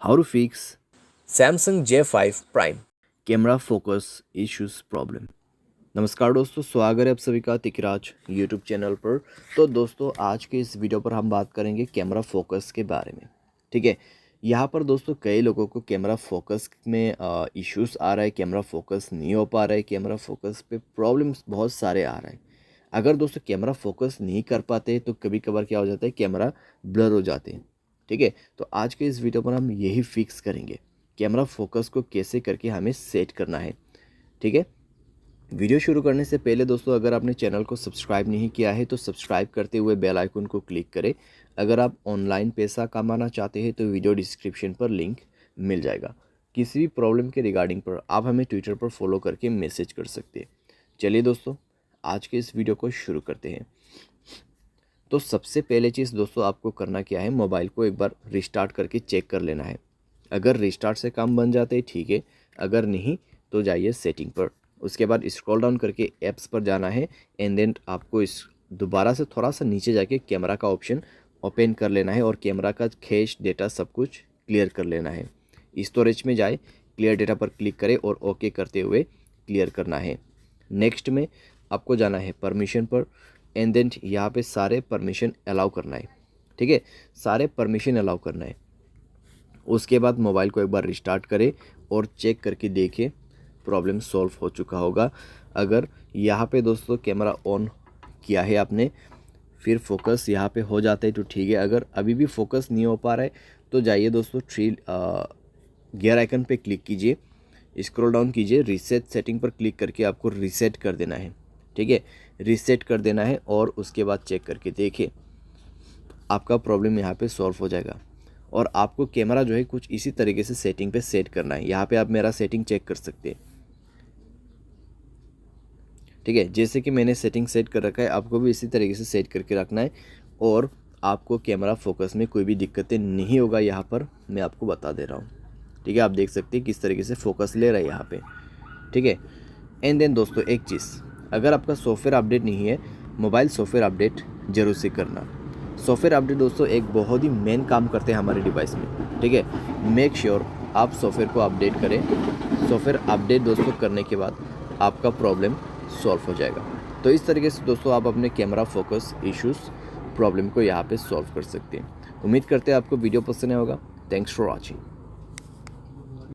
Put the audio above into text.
How to fix Samsung J5 Prime। Camera focus issues problem. नमस्कार दोस्तों, स्वागत है आप सभी का तिकराज यूट्यूब चैनल पर। तो दोस्तों, आज के इस वीडियो पर हम बात करेंगे कैमरा फोकस के बारे में। ठीक है, यहाँ पर दोस्तों कई लोगों को कैमरा फोकस में इश्यूज आ रहा है, कैमरा फोकस नहीं हो पा रहा है, कैमरा फोकस पे प्रॉब्लम्स बहुत सारे आ रहे हैं। अगर दोस्तों कैमरा फोकस नहीं कर पाते तो कभी कभार क्या हो जाता है, कैमरा ब्लर हो जाते हैं। ठीक है, तो आज के इस वीडियो पर हम यही फिक्स करेंगे, कैमरा फोकस को कैसे करके हमें सेट करना है। ठीक है, वीडियो शुरू करने से पहले दोस्तों, अगर आपने चैनल को सब्सक्राइब नहीं किया है तो सब्सक्राइब करते हुए बेल आइकन को क्लिक करें। अगर आप ऑनलाइन पैसा कमाना चाहते हैं तो वीडियो डिस्क्रिप्शन पर लिंक मिल जाएगा। किसी भी प्रॉब्लम के रिगार्डिंग पर आप हमें ट्विटर पर फॉलो करके मैसेज कर सकते हैं। चलिए दोस्तों, आज के इस वीडियो को शुरू करते हैं। तो सबसे पहले चीज़ दोस्तों आपको करना क्या है, मोबाइल को एक बार रिस्टार्ट करके चेक कर लेना है। अगर रिस्टार्ट से काम बन जाते हैं ठीक है, अगर नहीं तो जाइए सेटिंग पर। उसके बाद स्क्रॉल डाउन करके ऐप्स पर जाना है एंड देन आपको इस दोबारा से थोड़ा सा नीचे जाके कैमरा का ऑप्शन ओपन कर लेना है और कैमरा का कैश डेटा सब कुछ क्लियर कर लेना है। स्टोरेज में जाए, क्लियर डेटा पर क्लिक करें और ओके करते हुए क्लियर करना है। नेक्स्ट में आपको जाना है परमिशन पर एंड देन यहाँ पे सारे परमिशन अलाउ करना है। ठीक है, सारे परमिशन अलाउ करना है। उसके बाद मोबाइल को एक बार रिस्टार्ट करें और चेक करके देखें प्रॉब्लम सॉल्व हो चुका होगा। अगर यहाँ पे दोस्तों कैमरा ऑन किया है आपने, फिर फोकस यहाँ पे हो जाता है तो ठीक है। अगर अभी भी फोकस नहीं हो पा रहा है तो जाइए दोस्तों गियर आइकन पे क्लिक कीजिए, स्क्रॉल डाउन कीजिए, रीसेट सेटिंग पर क्लिक करके आपको रीसेट कर देना है। ठीक है, रीसेट कर देना है और उसके बाद चेक करके देखिए आपका प्रॉब्लम यहाँ पे सॉल्व हो जाएगा। और आपको कैमरा जो है कुछ इसी तरीके से सेटिंग पे सेट करना है। यहाँ पे आप मेरा सेटिंग चेक कर सकते हैं। ठीक है, जैसे कि मैंने सेटिंग सेट कर रखा है, आपको भी इसी तरीके से सेट करके रखना है और आपको कैमरा फोकस में कोई भी दिक्कतें नहीं होगा। यहाँ पर मैं आपको बता दे रहा हूँ। ठीक है, आप देख सकते हैं किस तरीके से फोकस ले रहा है यहाँ पे। ठीक है, एंड देन दोस्तों एक चीज़, अगर आपका सॉफ्टवेयर अपडेट नहीं है, मोबाइल सॉफ्टवेयर अपडेट जरूर से करना। सॉफ्टवेयर अपडेट दोस्तों एक बहुत ही मेन काम करते हैं हमारे डिवाइस में। ठीक है, मेक श्योर आप सॉफ्टवेयर को अपडेट करें। सॉफ्टवेयर अपडेट दोस्तों करने के बाद आपका प्रॉब्लम सॉल्व हो जाएगा। तो इस तरीके से दोस्तों आप अपने कैमरा फोकस इश्यूज़ प्रॉब्लम को यहाँ पे सॉल्व कर सकते हैं। उम्मीद करते हैं आपको वीडियो पसंद आया होगा। Thanks for watching.